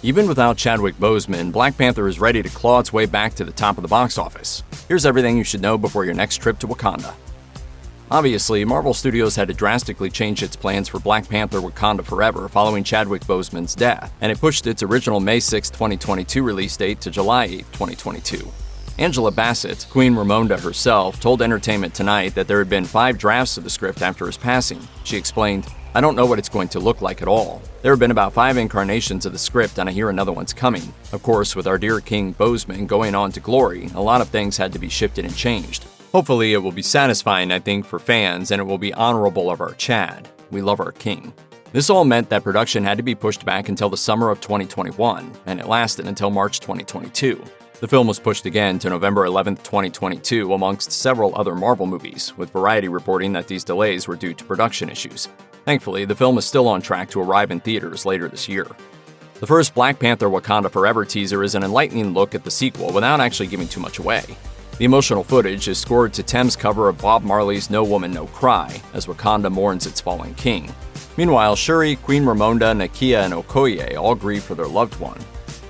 Even without Chadwick Boseman, Black Panther is ready to claw its way back to the top of the box office. Here's everything you should know before your next trip to Wakanda. Obviously, Marvel Studios had to drastically change its plans for Black Panther Wakanda Forever following Chadwick Boseman's death, and it pushed its original May 6, 2022 release date to July 8, 2022. Angela Bassett, Queen Ramonda herself, told Entertainment Tonight that there had been 5 drafts of the script after his passing. She explained, "I don't know what it's going to look like at all. There have been about 5 incarnations of the script and I hear another one's coming. Of course, with our dear King Boseman going on to glory, a lot of things had to be shifted and changed. Hopefully it will be satisfying, I think, for fans, and it will be honorable of our Chad. We love our king." This all meant that production had to be pushed back until the summer of 2021, and it lasted until March 2022. The film was pushed again to November 11, 2022, amongst several other Marvel movies, with Variety reporting that these delays were due to production issues. Thankfully, the film is still on track to arrive in theaters later this year. The first Black Panther Wakanda Forever teaser is an enlightening look at the sequel without actually giving too much away. The emotional footage is scored to Thames' cover of Bob Marley's No Woman No Cry, as Wakanda mourns its fallen king. Meanwhile, Shuri, Queen Ramonda, Nakia, and Okoye all grieve for their loved one.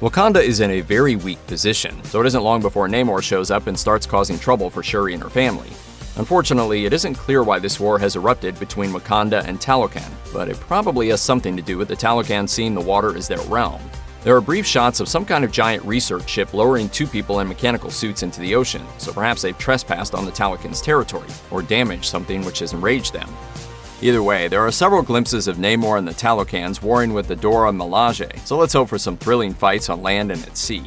Wakanda is in a very weak position, so it isn't long before Namor shows up and starts causing trouble for Shuri and her family. Unfortunately, it isn't clear why this war has erupted between Wakanda and Talokan, but it probably has something to do with the Talokan seeing the water as their realm. There are brief shots of some kind of giant research ship lowering 2 people in mechanical suits into the ocean, so perhaps they've trespassed on the Talokan's territory, or damaged something which has enraged them. Either way, there are several glimpses of Namor and the Talokans warring with the Dora Milaje, so let's hope for some thrilling fights on land and at sea.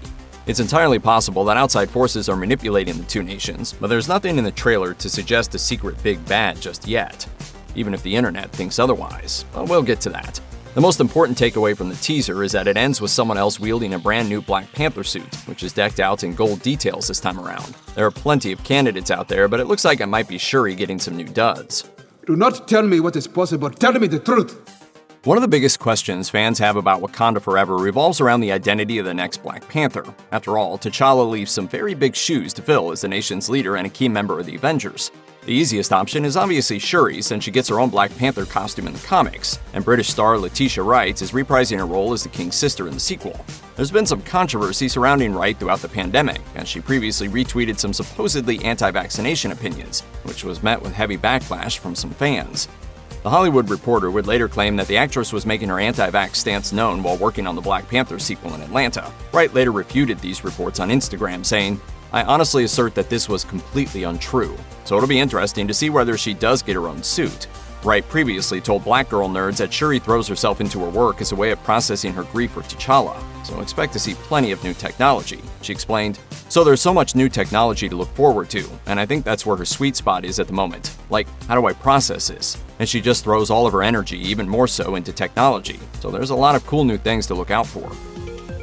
It's entirely possible that outside forces are manipulating the 2 nations, but there's nothing in the trailer to suggest a secret big bad just yet, even if the internet thinks otherwise. But we'll get to that. The most important takeaway from the teaser is that it ends with someone else wielding a brand new Black Panther suit, which is decked out in gold details this time around. There are plenty of candidates out there, but it looks like it might be Shuri getting some new duds. Do not tell me what is possible, tell me the truth! One of the biggest questions fans have about Wakanda Forever revolves around the identity of the next Black Panther. After all, T'Challa leaves some very big shoes to fill as the nation's leader and a key member of the Avengers. The easiest option is obviously Shuri, since she gets her own Black Panther costume in the comics, and British star Letitia Wright is reprising her role as the King's sister in the sequel. There's been some controversy surrounding Wright throughout the pandemic, as she previously retweeted some supposedly anti-vaccination opinions, which was met with heavy backlash from some fans. The Hollywood Reporter would later claim that the actress was making her anti-vax stance known while working on the Black Panther sequel in Atlanta. Wright later refuted these reports on Instagram, saying, "I honestly assert that this was completely untrue, so it'll be interesting to see whether she does get her own suit." Wright previously told Black Girl nerds that Shuri throws herself into her work as a way of processing her grief for T'Challa, so expect to see plenty of new technology. She explained, "So there's so much new technology to look forward to, and I think that's where her sweet spot is at the moment. Like, how do I process this?" And she just throws all of her energy, even more so, into technology, so there's a lot of cool new things to look out for.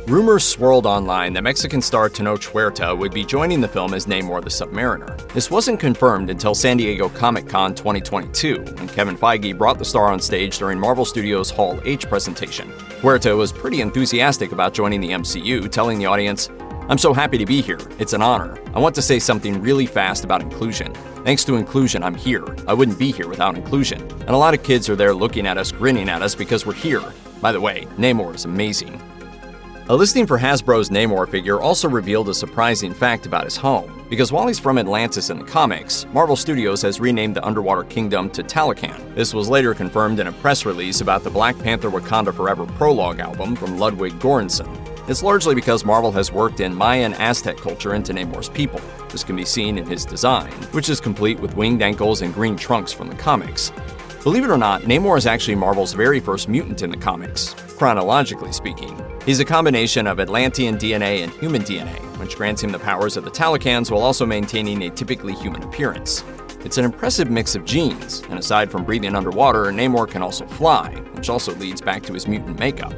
Rumors swirled online that Mexican star Tenoch Huerta would be joining the film as Namor the Submariner. This wasn't confirmed until San Diego Comic-Con 2022, when Kevin Feige brought the star on stage during Marvel Studios' Hall H presentation. Huerta was pretty enthusiastic about joining the MCU, telling the audience, "I'm so happy to be here. It's an honor. I want to say something really fast about inclusion. Thanks to inclusion, I'm here. I wouldn't be here without inclusion. And a lot of kids are there looking at us, grinning at us because we're here. By the way, Namor is amazing." A listing for Hasbro's Namor figure also revealed a surprising fact about his home, because while he's from Atlantis in the comics, Marvel Studios has renamed the underwater kingdom to Talokan. This was later confirmed in a press release about the Black Panther Wakanda Forever prologue album from Ludwig Göransson. It's largely because Marvel has worked in Maya and Aztec culture into Namor's people. This can be seen in his design, which is complete with winged ankles and green trunks from the comics. Believe it or not, Namor is actually Marvel's very first mutant in the comics, chronologically speaking. He's a combination of Atlantean DNA and human DNA, which grants him the powers of the Talokans while also maintaining a typically human appearance. It's an impressive mix of genes, and aside from breathing underwater, Namor can also fly, which also leads back to his mutant makeup.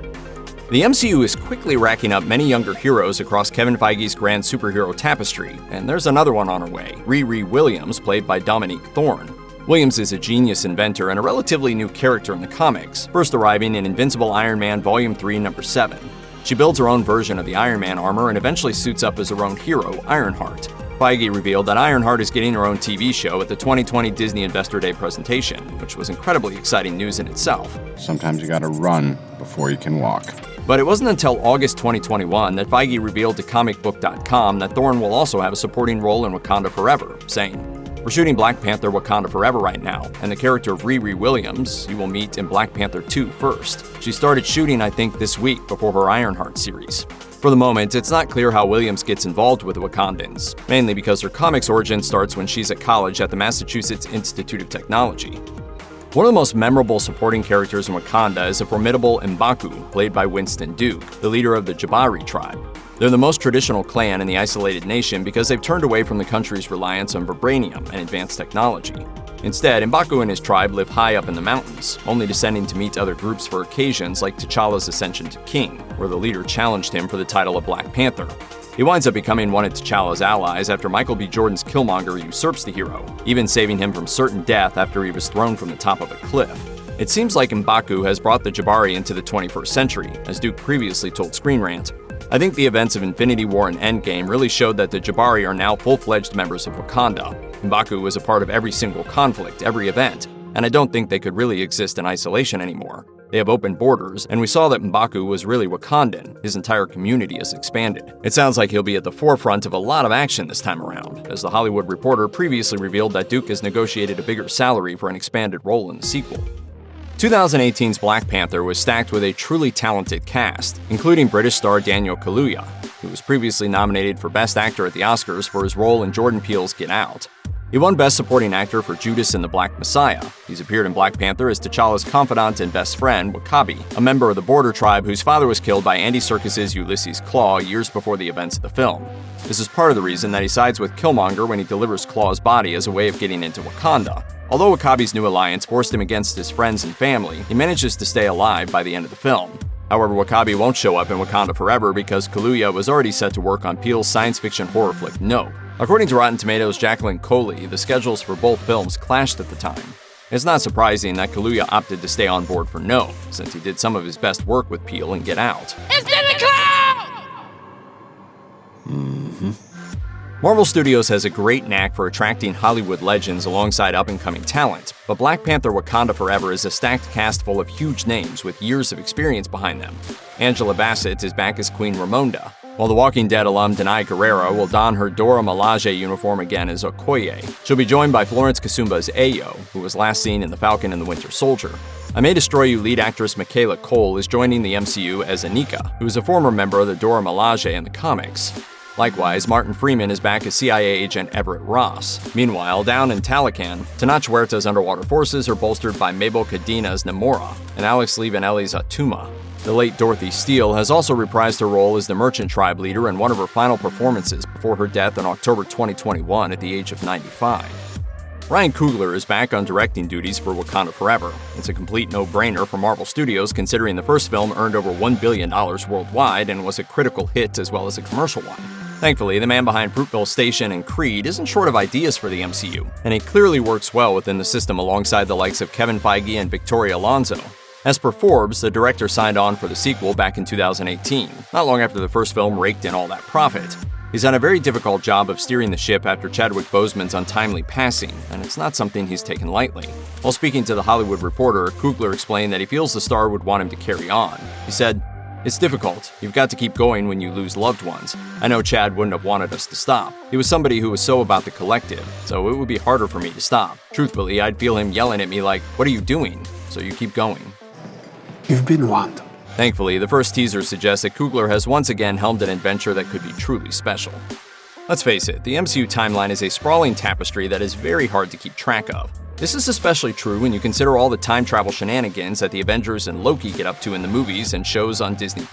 The MCU is quickly racking up many younger heroes across Kevin Feige's grand superhero tapestry, and there's another one on her way, Riri Williams, played by Dominique Thorne. Williams is a genius inventor and a relatively new character in the comics, first arriving in Invincible Iron Man Volume 3, Number 7. She builds her own version of the Iron Man armor and eventually suits up as her own hero, Ironheart. Feige revealed that Ironheart is getting her own TV show at the 2020 Disney Investor Day presentation, which was incredibly exciting news in itself. Sometimes you gotta run before you can walk. But it wasn't until August 2021 that Feige revealed to comicbook.com that Thorne will also have a supporting role in Wakanda Forever, saying, "We're shooting Black Panther Wakanda Forever right now, and the character of Riri Williams you will meet in Black Panther 2 first. She started shooting, I think, this week before her Ironheart series." For the moment, it's not clear how Williams gets involved with the Wakandans, mainly because her comics origin starts when she's at college at the Massachusetts Institute of Technology. One of the most memorable supporting characters in Wakanda is a formidable M'Baku, played by Winston Duke, the leader of the Jabari tribe. They're the most traditional clan in the isolated nation because they've turned away from the country's reliance on vibranium and advanced technology. Instead, M'Baku and his tribe live high up in the mountains, only descending to meet other groups for occasions like T'Challa's ascension to king, where the leader challenged him for the title of Black Panther. He winds up becoming one of T'Challa's allies after Michael B. Jordan's Killmonger usurps the hero, even saving him from certain death after he was thrown from the top of a cliff. It seems like M'Baku has brought the Jabari into the 21st century, as Duke previously told Screen Rant. "I think the events of Infinity War and Endgame really showed that the Jabari are now full-fledged members of Wakanda. M'Baku was a part of every single conflict, every event, and I don't think they could really exist in isolation anymore. They have open borders, and we saw that M'Baku was really Wakandan. His entire community has expanded." It sounds like he'll be at the forefront of a lot of action this time around, as The Hollywood Reporter previously revealed that Duke has negotiated a bigger salary for an expanded role in the sequel. 2018's Black Panther was stacked with a truly talented cast, including British star Daniel Kaluuya, who was previously nominated for Best Actor at the Oscars for his role in Jordan Peele's Get Out. He won Best Supporting Actor for Judas and the Black Messiah. He's appeared in Black Panther as T'Challa's confidant and best friend, W'Kabi, a member of the border tribe whose father was killed by Andy Serkis's Ulysses Klaue years before the events of the film. This is part of the reason that he sides with Killmonger when he delivers Klaue's body as a way of getting into Wakanda. Although W'Kabi's new alliance forced him against his friends and family, he manages to stay alive by the end of the film. However, W'Kabi won't show up in Wakanda Forever because Kaluuya was already set to work on Peele's science fiction horror flick Nope. According to Rotten Tomatoes' Jacqueline Coley, the schedules for both films clashed at the time. It's not surprising that Kaluuya opted to stay on board for Nope, since he did some of his best work with Peele in Get Out. It's in the cloud! Marvel Studios has a great knack for attracting Hollywood legends alongside up-and-coming talent, but Black Panther Wakanda Forever is a stacked cast full of huge names with years of experience behind them. Angela Bassett is back as Queen Ramonda, while The Walking Dead alum Denai Guerrero will don her Dora Milaje uniform again as Okoye. She'll be joined by Florence Kasumba as Ayo, who was last seen in The Falcon and the Winter Soldier. I May Destroy You lead actress Michaela Cole is joining the MCU as Anika, who is a former member of the Dora Milaje in the comics. Likewise, Martin Freeman is back as CIA agent Everett Ross. Meanwhile, down in Talocan, Tenoch Huerta's underwater forces are bolstered by Mabel Cadina's Namora and Alex Livanelli's Atuma. The late Dorothy Steele has also reprised her role as the Merchant Tribe leader in one of her final performances before her death in October 2021 at the age of 95. Ryan Coogler is back on directing duties for Wakanda Forever. It's a complete no-brainer for Marvel Studios considering the first film earned over $1 billion worldwide and was a critical hit as well as a commercial one. Thankfully, the man behind Fruitvale Station and Creed isn't short of ideas for the MCU, and it clearly works well within the system alongside the likes of Kevin Feige and Victoria Alonso. As per Forbes, the director signed on for the sequel back in 2018, not long after the first film raked in all that profit. He's done a very difficult job of steering the ship after Chadwick Boseman's untimely passing, and it's not something he's taken lightly. While speaking to The Hollywood Reporter, Coogler explained that he feels the star would want him to carry on. He said, "It's difficult. You've got to keep going when you lose loved ones. I know Chad wouldn't have wanted us to stop. He was somebody who was so about the collective, so it would be harder for me to stop. Truthfully, I'd feel him yelling at me like, 'What are you doing?' So you keep going." You've been warned. Thankfully, the first teaser suggests that Coogler has once again helmed an adventure that could be truly special. Let's face it, the MCU timeline is a sprawling tapestry that is very hard to keep track of. This is especially true when you consider all the time travel shenanigans that the Avengers and Loki get up to in the movies and shows on Disney+.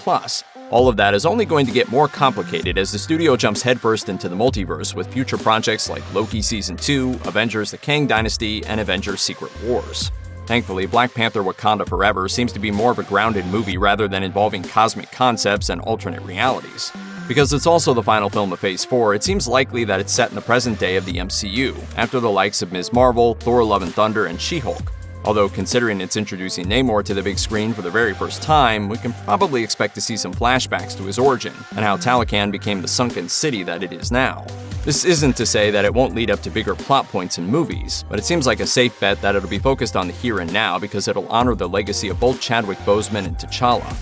All of that is only going to get more complicated as the studio jumps headfirst into the multiverse with future projects like Loki Season 2, Avengers The Kang Dynasty, and Avengers Secret Wars. Thankfully, Black Panther Wakanda Forever seems to be more of a grounded movie rather than involving cosmic concepts and alternate realities. Because it's also the final film of Phase 4, it seems likely that it's set in the present day of the MCU, after the likes of Ms. Marvel, Thor Love and Thunder, and She-Hulk. Although considering it's introducing Namor to the big screen for the very first time, we can probably expect to see some flashbacks to his origin, and how Talocan became the sunken city that it is now. This isn't to say that it won't lead up to bigger plot points in movies, but it seems like a safe bet that it'll be focused on the here and now because it'll honor the legacy of both Chadwick Boseman and T'Challa.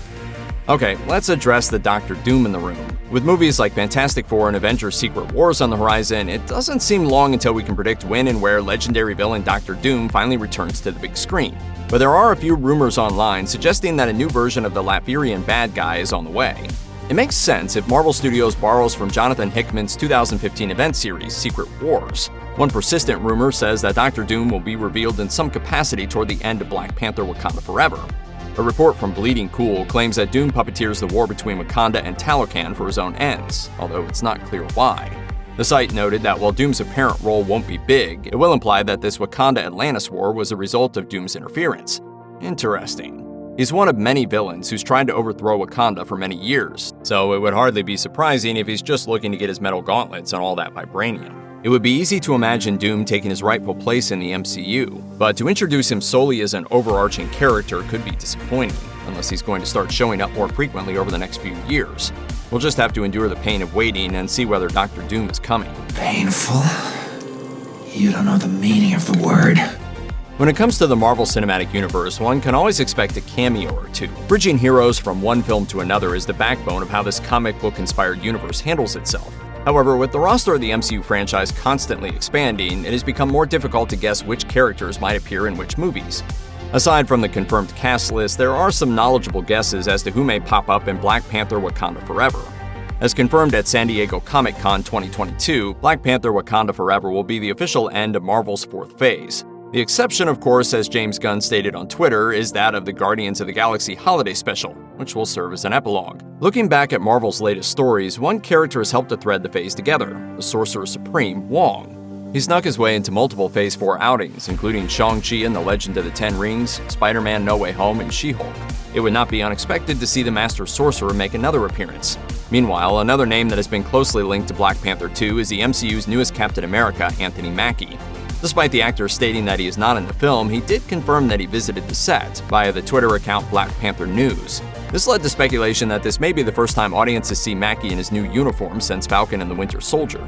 Okay, let's address the Doctor Doom in the room. With movies like Fantastic Four and Avengers Secret Wars on the horizon, it doesn't seem long until we can predict when and where legendary villain Doctor Doom finally returns to the big screen. But there are a few rumors online suggesting that a new version of the Latvian bad guy is on the way. It makes sense if Marvel Studios borrows from Jonathan Hickman's 2015 event series, Secret Wars. One persistent rumor says that Doctor Doom will be revealed in some capacity toward the end of Black Panther: Wakanda Forever. A report from Bleeding Cool claims that Doom puppeteers the war between Wakanda and Talocan for his own ends, although it's not clear why. The site noted that while Doom's apparent role won't be big, it will imply that this Wakanda-Atlantis war was a result of Doom's interference. Interesting. He's one of many villains who's tried to overthrow Wakanda for many years, so it would hardly be surprising if he's just looking to get his metal gauntlets and all that vibranium. It would be easy to imagine Doom taking his rightful place in the MCU, but to introduce him solely as an overarching character could be disappointing, unless he's going to start showing up more frequently over the next few years. We'll just have to endure the pain of waiting and see whether Doctor Doom is coming. Painful? You don't know the meaning of the word. When it comes to the Marvel Cinematic Universe, one can always expect a cameo or two. Bridging heroes from one film to another is the backbone of how this comic book-inspired universe handles itself. However, with the roster of the MCU franchise constantly expanding, it has become more difficult to guess which characters might appear in which movies. Aside from the confirmed cast list, there are some knowledgeable guesses as to who may pop up in Black Panther: Wakanda Forever. As confirmed at San Diego Comic-Con 2022, Black Panther: Wakanda Forever will be the official end of Marvel's fourth phase. The exception, of course, as James Gunn stated on Twitter, is that of the Guardians of the Galaxy Holiday Special, which will serve as an epilogue. Looking back at Marvel's latest stories, one character has helped to thread the phase together, the Sorcerer Supreme, Wong. He snuck his way into multiple Phase 4 outings, including Shang-Chi and the Legend of the Ten Rings, Spider-Man: No Way Home, and She-Hulk. It would not be unexpected to see the Master Sorcerer make another appearance. Meanwhile, another name that has been closely linked to Black Panther 2 is the MCU's newest Captain America, Anthony Mackie. Despite the actor stating that he is not in the film, he did confirm that he visited the set via the Twitter account Black Panther News. This led to speculation that this may be the first time audiences see Mackie in his new uniform since Falcon and the Winter Soldier.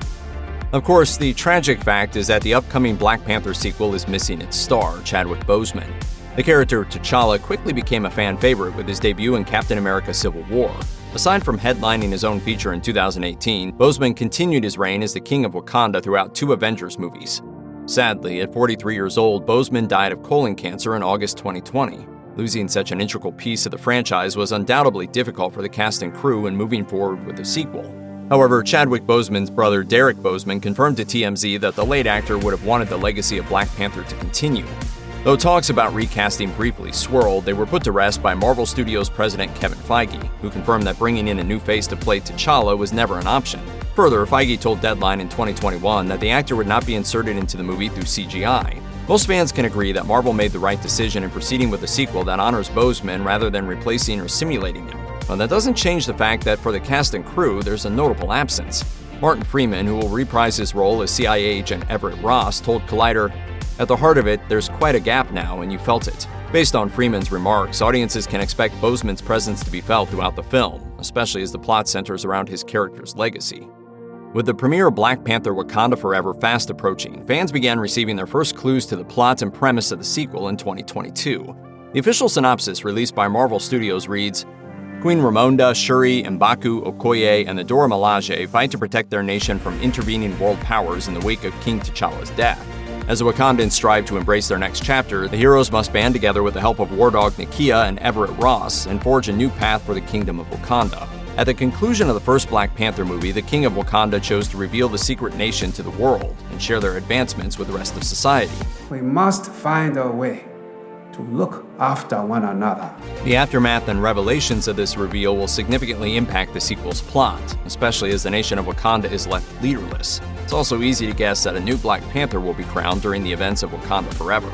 Of course, the tragic fact is that the upcoming Black Panther sequel is missing its star, Chadwick Boseman. The character T'Challa quickly became a fan favorite with his debut in Captain America: Civil War. Aside from headlining his own feature in 2018, Boseman continued his reign as the King of Wakanda throughout 2 Avengers movies. Sadly, at 43 years old, Boseman died of colon cancer in August 2020. Losing such an integral piece of the franchise was undoubtedly difficult for the cast and crew in moving forward with the sequel. However, Chadwick Boseman's brother Derek Boseman confirmed to TMZ that the late actor would have wanted the legacy of Black Panther to continue. Though talks about recasting briefly swirled, they were put to rest by Marvel Studios president Kevin Feige, who confirmed that bringing in a new face to play T'Challa was never an option. Further, Feige told Deadline in 2021 that the actor would not be inserted into the movie through CGI. Most fans can agree that Marvel made the right decision in proceeding with a sequel that honors Boseman rather than replacing or simulating him. But that doesn't change the fact that for the cast and crew, there's a notable absence. Martin Freeman, who will reprise his role as CIA agent Everett Ross, told Collider, "At the heart of it, there's quite a gap now, and you felt it." Based on Freeman's remarks, audiences can expect Boseman's presence to be felt throughout the film, especially as the plot centers around his character's legacy. With the premiere of Black Panther: Wakanda Forever fast approaching, fans began receiving their first clues to the plot and premise of the sequel in 2022. The official synopsis released by Marvel Studios reads, Queen Ramonda, Shuri, M'Baku, Okoye, and the Dora Milaje fight to protect their nation from intervening world powers in the wake of King T'Challa's death. As the Wakandans strive to embrace their next chapter, the heroes must band together with the help of War Dog Nakia and Everett Ross and forge a new path for the Kingdom of Wakanda. At the conclusion of the first Black Panther movie, the King of Wakanda chose to reveal the secret nation to the world and share their advancements with the rest of society. We must find a way to look after one another. The aftermath and revelations of this reveal will significantly impact the sequel's plot, especially as the nation of Wakanda is left leaderless. It's also easy to guess that a new Black Panther will be crowned during the events of Wakanda Forever.